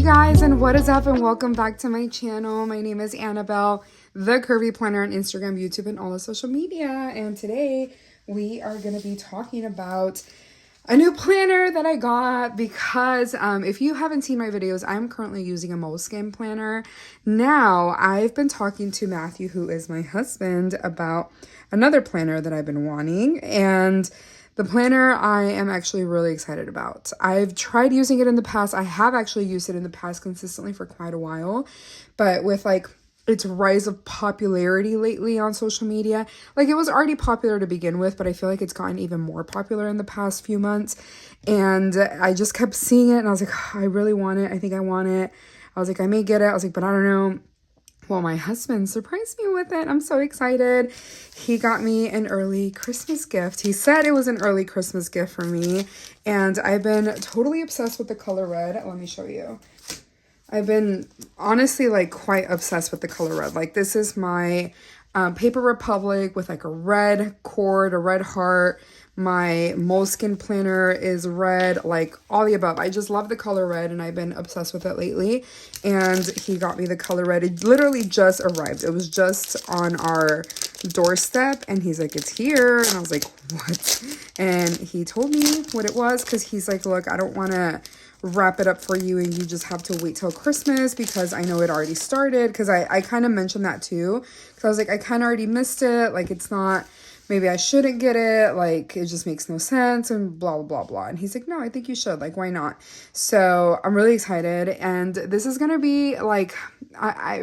guys, and what is up, and welcome back to my channel. My name is Annabelle, the Curvy Planner on Instagram, YouTube, and all the social media. And today we are going to be talking about a new planner that I got because if you haven't seen my videos, I'm currently using a Moleskine planner. Now, I've been talking to Matthew, who is my husband, about another planner that I've been wanting, and the planner I am actually really excited about. I've tried using it in the past. I have actually used it in the past consistently for quite a while, but with like its rise of popularity lately on social media, like it was already popular to begin with, but I feel like it's gotten even more popular in the past few months. And I just kept seeing it and I was like, oh, I really want it. I think I want it. I was like, I may get it. I was like, but I don't know. Well, my husband surprised me with it. I'm so excited. He got me an early Christmas gift. He said it was an early Christmas gift for me. And I've been totally obsessed with the color red. Let me show you. I've been honestly like quite obsessed with the color red. Like this is my Paper Republic with like a red cord, a red heart. My Moleskine planner is red, like all the above. I just love the color red and I've been obsessed with it lately. And he got me the color red. It literally just arrived. It was just on our doorstep and he's like, it's here. And I was like, what? And he told me what it was because he's like, look, I don't want to wrap it up for you and you just have to wait till Christmas because I know it already started. Because I kind of mentioned that too. Because I was like, I kind of already missed it. Like it's not... maybe I shouldn't get it, like, it just makes no sense, and blah, blah, blah, blah. And he's like, no, I think you should, like, why not? So I'm really excited, and this is gonna be, like, I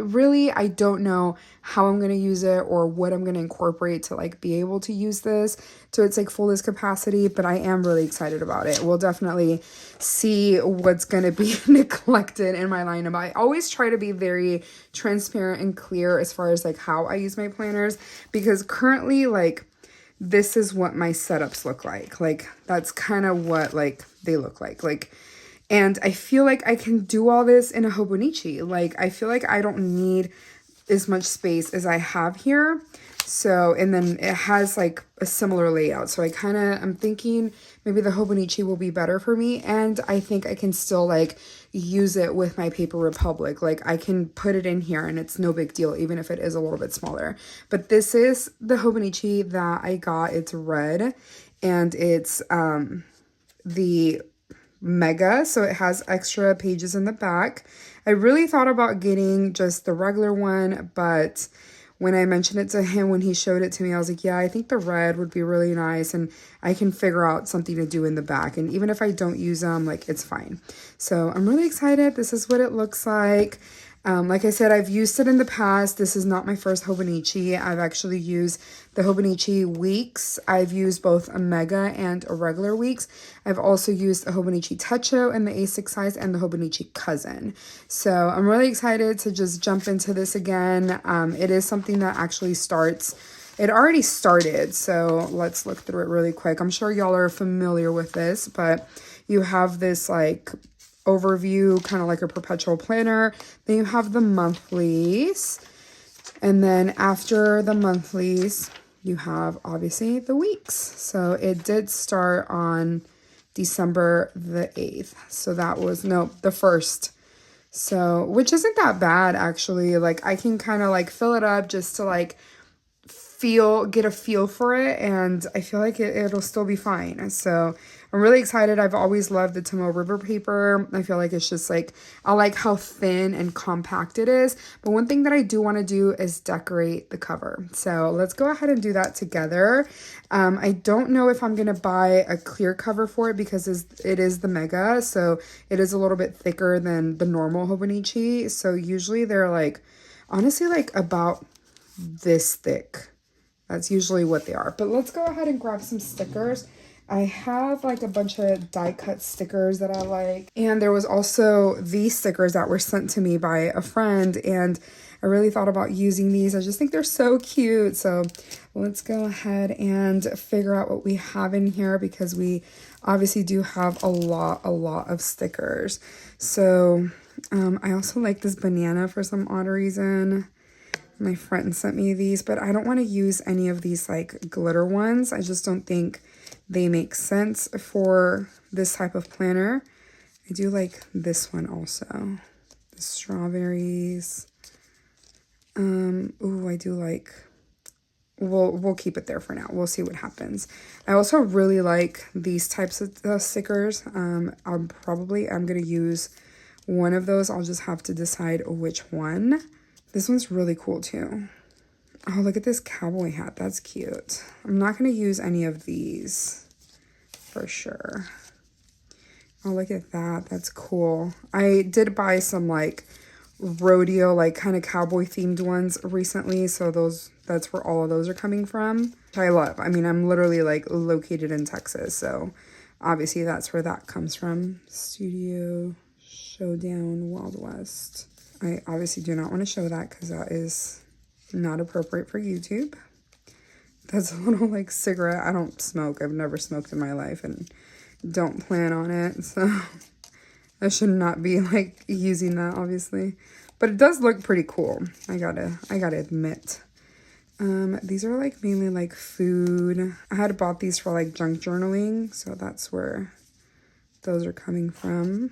don't know how I'm gonna use it or what I'm gonna incorporate to, like, be able to use this to its, like, fullest capacity, but I am really excited about it. We'll definitely see what's gonna be neglected in my lineup. I always try to be very transparent and clear as far as, like, how I use my planners, because currently, like, this is what my setups look like. Like, that's kind of what, like, they look like. Like, and I feel like I can do all this in a Hobonichi. Like, I feel like I don't need as much space as I have here. So, and then it has, like, a similar layout. So I'm thinking maybe the Hobonichi will be better for me. And I think I can still, like, use it with my Paper Republic. Like, I can put it in here and it's no big deal, even if it is a little bit smaller. But this is the Hobonichi that I got. It's red and it's the Mega, so it has extra pages in the back. I really thought about getting just the regular one, but when I mentioned it to him, when he showed it to me, I was like, yeah, I think the red would be really nice and I can figure out something to do in the back. And even if I don't use them, like, it's fine. So I'm really excited. This is what it looks like. Like I said, I've used it in the past. This is not my first Hobonichi. I've actually used the Hobonichi Weeks. I've used both a Mega and a regular Weeks. I've also used a Hobonichi Techo in the A6 size and the Hobonichi Cousin. So I'm really excited to just jump into this again. It is something that actually starts... it already started, so let's look through it really quick. I'm sure y'all are familiar with this, but you have this, like, overview, kind of like a perpetual planner. Then you have the monthlies, and then after the monthlies you have obviously the weeks. So it did start on December the 8th, so that was the 1st, so which isn't that bad actually. Like, I can kind of like fill it up just to like get a feel for it, and I feel like it'll still be fine. So I'm really excited. I've always loved the Tomoe River paper. I feel like it's just like, I like how thin and compact it is. But one thing that I do want to do is decorate the cover. So let's go ahead and do that together. I don't know if I'm going to buy a clear cover for it because it is the Mega. So it is a little bit thicker than the normal Hobonichi. So usually they're like, honestly, like about this thick. That's usually what they are. But let's go ahead and grab some stickers. I have like a bunch of die cut stickers that I like. And there was also these stickers that were sent to me by a friend. And I really thought about using these. I just think they're so cute. So let's go ahead and figure out what we have in here, because we obviously do have a lot of stickers. So I also like this banana for some odd reason. My friend sent me these, but I don't want to use any of these like glitter ones. I just don't think they make sense for this type of planner. I do like this one also. the strawberries. Ooh, I do like, we'll keep it there for now. We'll see what happens. I also really like these types of stickers. I'm gonna use one of those. I'll just have to decide which one. This one's really cool too. Oh, look at this cowboy hat. That's cute. I'm not gonna use any of these for sure. Oh, look at that. That's cool. I did buy some like rodeo, like kind of cowboy themed ones recently. So that's where all of those are coming from. Which I love. I mean, I'm literally like located in Texas. So obviously that's where that comes from. Studio Showdown Wild West. I obviously do not want to show that because that is not appropriate for YouTube. That's a little like cigarette. I don't smoke. I've never smoked in my life and don't plan on it. So I should not be like using that obviously. But it does look pretty cool. I gotta admit. These are like mainly like food. I had bought these for like junk journaling. So that's where those are coming from.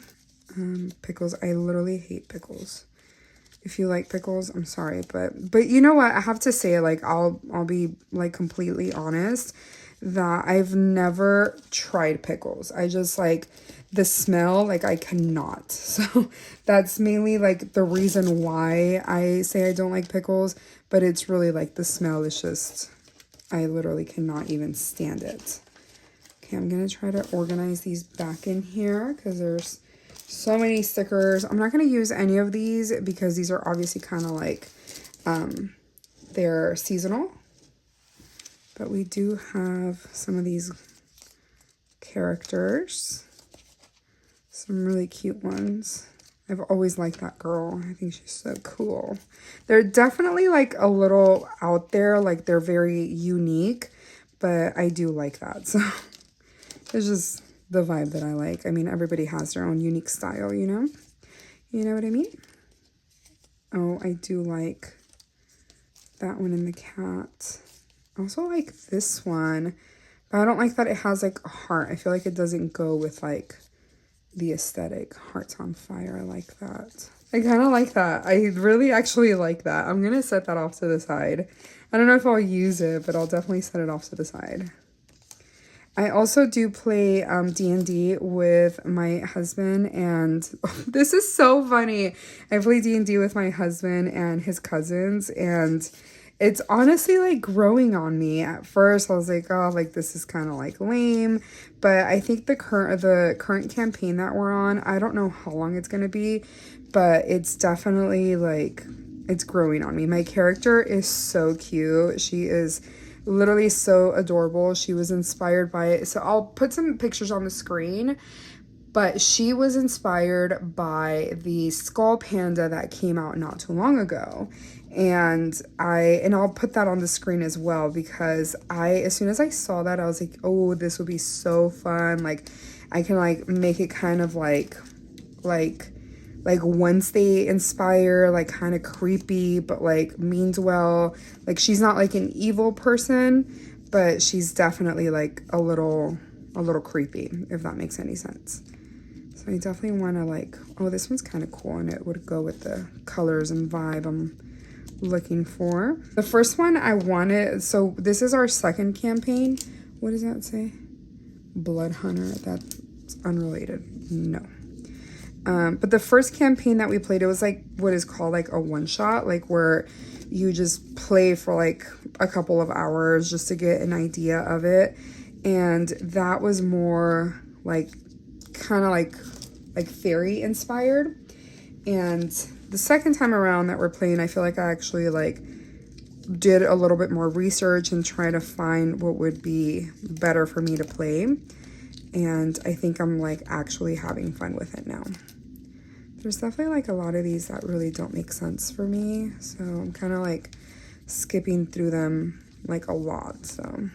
Pickles. I literally hate pickles. If you like pickles, I'm sorry, but you know what? I have to say, like, I'll be like completely honest that I've never tried pickles. I just like the smell, like I cannot. So that's mainly like the reason why I say I don't like pickles, but it's really like the smell is just, I literally cannot even stand it. Okay, I'm gonna try to organize these back in here because there's so many stickers. I'm not going to use any of these because these are obviously kind of like, they're seasonal. But we do have some of these characters. Some really cute ones. I've always liked that girl. I think she's so cool. They're definitely like a little out there. Like they're very unique. But I do like that. So it's just the vibe that I like. I mean, everybody has their own unique style, you know? You know what I mean? Oh, I do like that one in the cat. I also like this one, but I don't like that it has like a heart. I feel like it doesn't go with like the aesthetic. Hearts on fire. I like that. I kind of like that. I really actually like that. I'm going to set that off to the side. I don't know if I'll use it, but I'll definitely set it off to the side. I also do play D&D with my husband, and this is so funny. I play D&D with my husband and his cousins, and it's honestly like growing on me. At first I was like, oh, like this is kind of like lame, but I think the current campaign that we're on, I don't know how long it's going to be, but it's definitely like, it's growing on me. My character is so cute. She is literally so adorable. She was inspired by it. So I'll put some pictures on the screen, but she was inspired by the skull panda that came out not too long ago. And I'll put that on the screen as well, because as soon as I saw that, I was like, oh, this would be so fun. Like I can like make it kind of like Wednesday inspire, like kind of creepy, but like means well. Like she's not like an evil person, but she's definitely like a little creepy, if that makes any sense. So I definitely want to like, oh, this one's kind of cool, and it would go with the colors and vibe I'm looking for. The first one I wanted, so this is our second campaign. What does that say? Blood Hunter. That's unrelated. No. But the first campaign that we played, it was like what is called like a one-shot, like where you just play for like a couple of hours just to get an idea of it. And that was more like kind of like fairy inspired. And the second time around that we're playing, I feel like I actually like did a little bit more research and try to find what would be better for me to play. And I think I'm like actually having fun with it now. There's definitely like a lot of these that really don't make sense for me. So I'm kind of like skipping through them like a lot. So,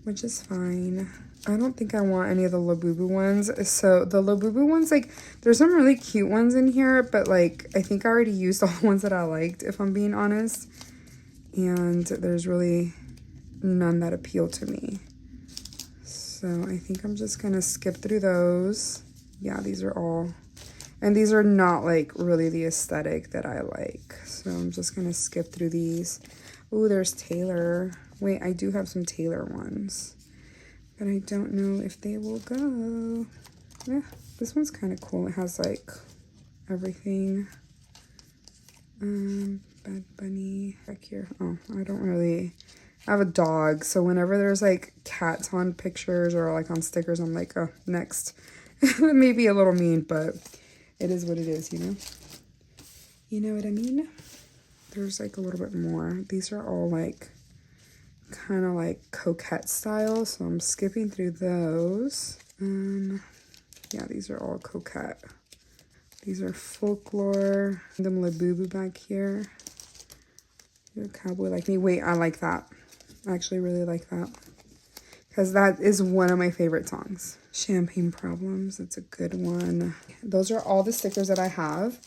which is fine. I don't think I want any of the Labubu ones. So the Labubu ones, like there's some really cute ones in here, but like I think I already used all the ones that I liked, if I'm being honest. And there's really none that appeal to me. So I think I'm just gonna skip through those. Yeah, these are all. And these are not like really the aesthetic that I like. So I'm just gonna skip through these. Oh, there's Taylor. Wait, I do have some Taylor ones, but I don't know if they will go. Yeah, this one's kind of cool. It has like everything. Bad Bunny back here. Oh, I don't really, I have a dog, so whenever there's like cats on pictures or like on stickers, I'm like, oh, next. It may be a little mean, but it is what it is, you know? You know what I mean? There's like a little bit more. These are all like kind of like coquette style, so I'm skipping through those. Yeah, these are all coquette. These are folklore. Them Labubu back here. You're a cowboy like me. Wait, I like that. I actually really like that. Because that is one of my favorite songs. Champagne Problems. It's a good one. Those are all the stickers that I have.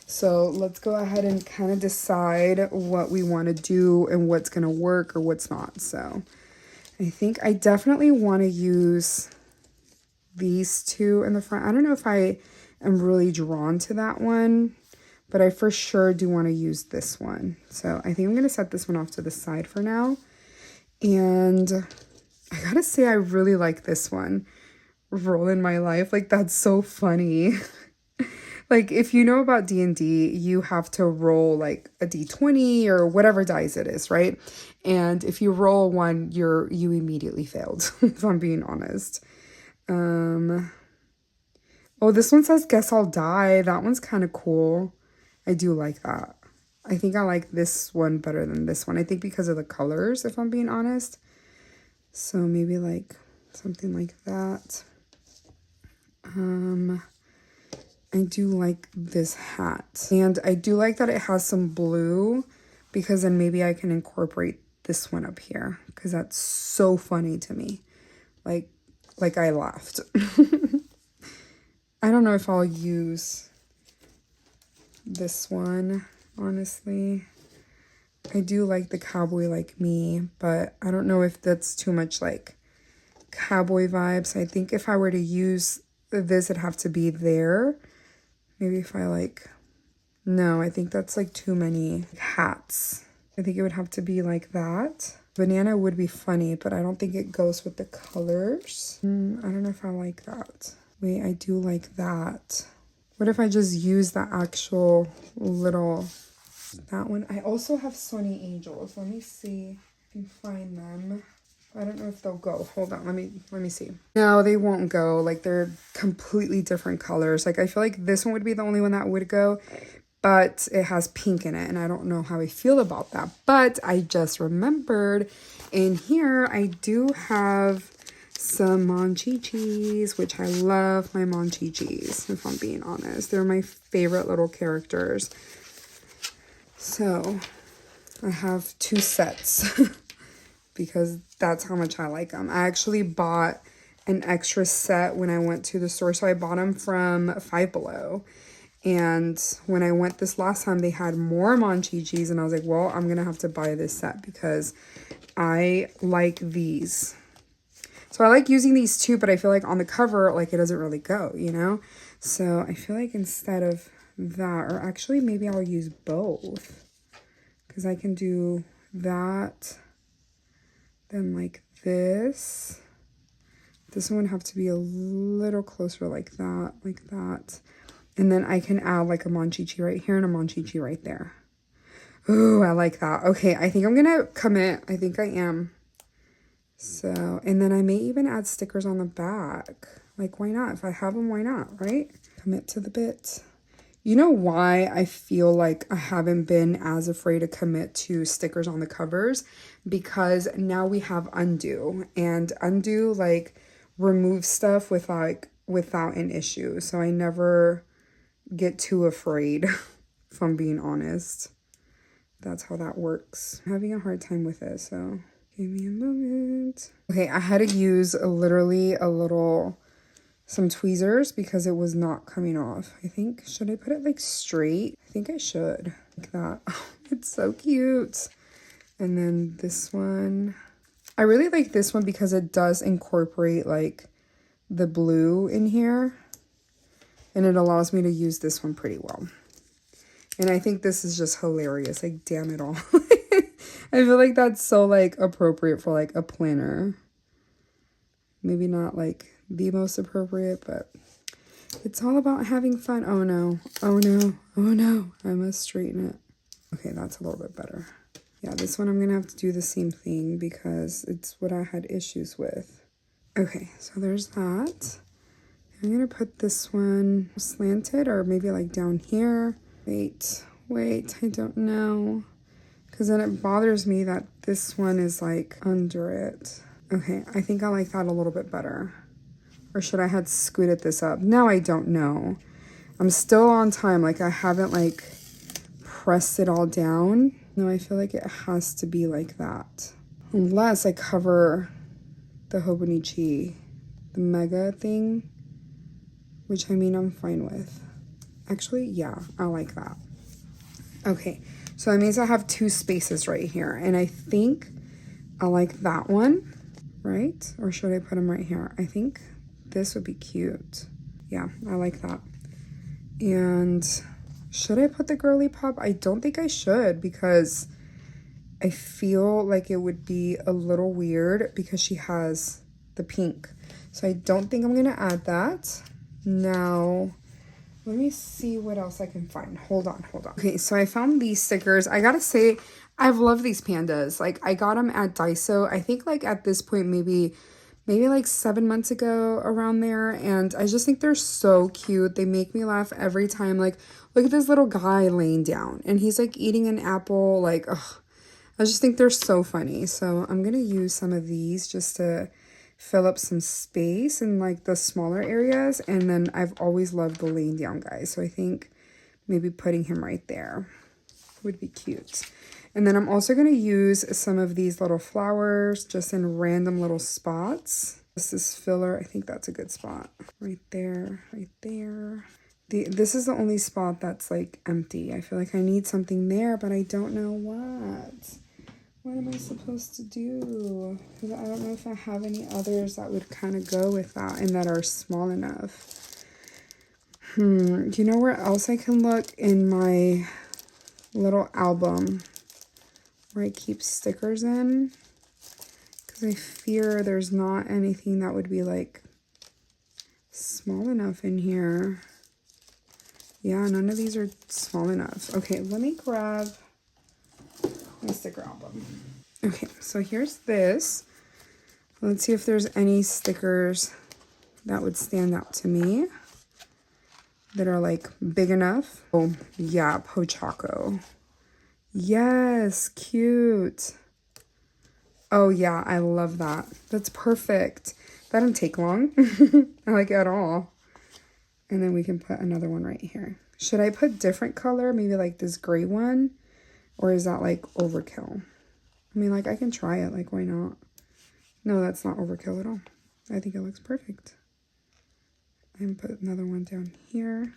So let's go ahead and kind of decide what we want to do and what's going to work or what's not. So I think I definitely want to use these two in the front. I don't know if I am really drawn to that one, but I for sure do want to use this one. So I think I'm going to set this one off to the side for now. And I gotta say, I really like this one. Roll in My Life. Like, that's so funny. Like, if you know about D&D, you have to roll like a d20 or whatever dice it is, right? And if you roll one, you immediately failed, if I'm being honest. Oh, this one says Guess I'll Die. That one's kind of cool. I do like that. I think I like this one better than this one. I think because of the colors, if I'm being honest. So maybe like something like that. I do like this hat. And I do like that it has some blue, because then maybe I can incorporate this one up here, because that's so funny to me. Like I laughed. I don't know if I'll use this one, honestly. I do like the cowboy like me, but I don't know if that's too much like cowboy vibes. I think if I were to use this, it'd have to be there. Maybe if I like, no, I think that's like too many hats. I think it would have to be like that. Banana would be funny, but I don't think it goes with the colors. I don't know if I like that. Wait, I do like that. What if I just use the actual little, that one? I also have Sunny Angels. Let me see if I can find them. I don't know if they'll go. Hold on, let me see. No, they won't go. Like, they're completely different colors. Like, I feel like this one would be the only one that would go, but it has pink in it, and I don't know how I feel about that. But I just remembered in here I do have some Monchichis, which I love my Monchichis, if I'm being honest. They're my favorite little characters. So I have 2 sets because that's how much I like them. I actually bought an extra set when I went to the store. So I bought them from Five Below. And when I went this last time, they had more Monchichis, and I was like, well, I'm gonna have to buy this set because I like these. So I like using these too, but I feel like on the cover, like, it doesn't really go, you know? So I feel like instead of that, or actually maybe I'll use both, because I can do that, then like this. This one would have to be a little closer like that, like that. And then I can add like a Monchichi right here and a Monchichi right there. Ooh, I like that. Okay, I think I'm gonna commit. I think I am. So, and then I may even add stickers on the back. Like, why not? If I have them, why not, right? Commit to the bit. You know why I feel like I haven't been as afraid to commit to stickers on the covers? Because now we have undo. And undo, like, removes stuff without an issue. So I never get too afraid, if I'm being honest. That's how that works. I'm having a hard time with it, so give me a moment. Okay, I had to use literally some tweezers because it was not coming off. I think, should I put it like straight? I think I should. Like that. Oh, it's so cute. And then this one. I really like this one because it does incorporate like the blue in here. and it allows me to use this one pretty well. And I think this is just hilarious. Like, damn it all. I feel like that's so, like, appropriate for, like, a planner. Maybe not, like, the most appropriate, but it's all about having fun. Oh, no. Oh, no. Oh, no. I must straighten it. Okay, that's a little bit better. Yeah, this one I'm going to have to do the same thing because it's what I had issues with. Okay, so there's that. I'm going to put this one slanted or maybe, like, down here. Wait, I don't know. Because then it bothers me that this one is like under it. Okay, I think I like that a little bit better. Or should I have scooted this up? Now I don't know. I'm still on time. Like I haven't like pressed it all down. No, I feel like it has to be like that. Unless I cover the Hobonichi, the mega thing. Which I mean I'm fine with. Actually, yeah, I like that. Okay. So that means I have 2 spaces right here. And I think I like that one, right? Or should I put them right here? I think this would be cute. Yeah, I like that. And should I put the girly pop? I don't think I should because I feel like it would be a little weird because she has the pink. So I don't think I'm going to add that. Now, let me see what else I can find. Hold on. Okay, so I found these stickers. I gotta say, I've loved these pandas. Like, I got them at Daiso. I think, like, at this point, maybe like 7 months ago, around there. And I just think they're so cute. They make me laugh every time. Like, look at this little guy laying down. And he's, like, eating an apple. Like, ugh. I just think they're so funny. So I'm gonna use some of these just to fill up some space in like the smaller areas. And then I've always loved the laying down guy. So I think maybe putting him right there would be cute. And then I'm also going to use some of these little flowers just in random little spots. This is filler. I think that's a good spot. Right there, right there. This is the only spot that's like empty. I feel like I need something there, but I don't know what. What am I supposed to do? Because I don't know if I have any others that would kind of go with that and that are small enough. Do you know where else I can look? In my little album where I keep stickers in. Because I fear there's not anything that would be like small enough in here. Yeah, none of these are small enough. Okay, let me grab my sticker album. Okay, so here's this. Let's see if there's any stickers that would stand out to me that are like big enough. Oh, yeah, Pochaco. Yes, cute. Oh, yeah, I love that. That's perfect. That didn't take long. I like it at all. And then we can put another one right here. Should I put different color? Maybe like this gray one? Or is that like overkill? I mean, like I can try it. Like, why not? No, that's not overkill at all. I think it looks perfect. And put another one down here.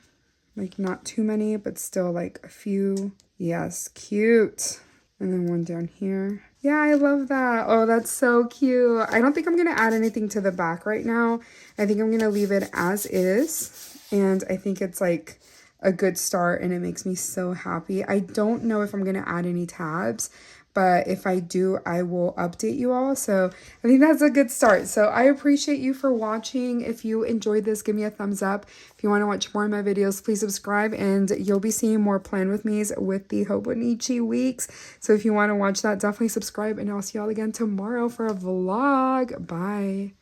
Like not too many, but still like a few. Yes, cute. And then one down here. Yeah, I love that. Oh, that's so cute. I don't think I'm going to add anything to the back right now. I think I'm going to leave it as is. And I think it's like a good start and it makes me so happy. I don't know if I'm going to add any tabs, but if I do, I will update you all. So I think that's a good start. So I appreciate you for watching. If you enjoyed this, give me a thumbs up. If you want to watch more of my videos, please subscribe and you'll be seeing more Plan With Me's with the Hobonichi Weeks. So if you want to watch that, definitely subscribe and I'll see y'all again tomorrow for a vlog. Bye.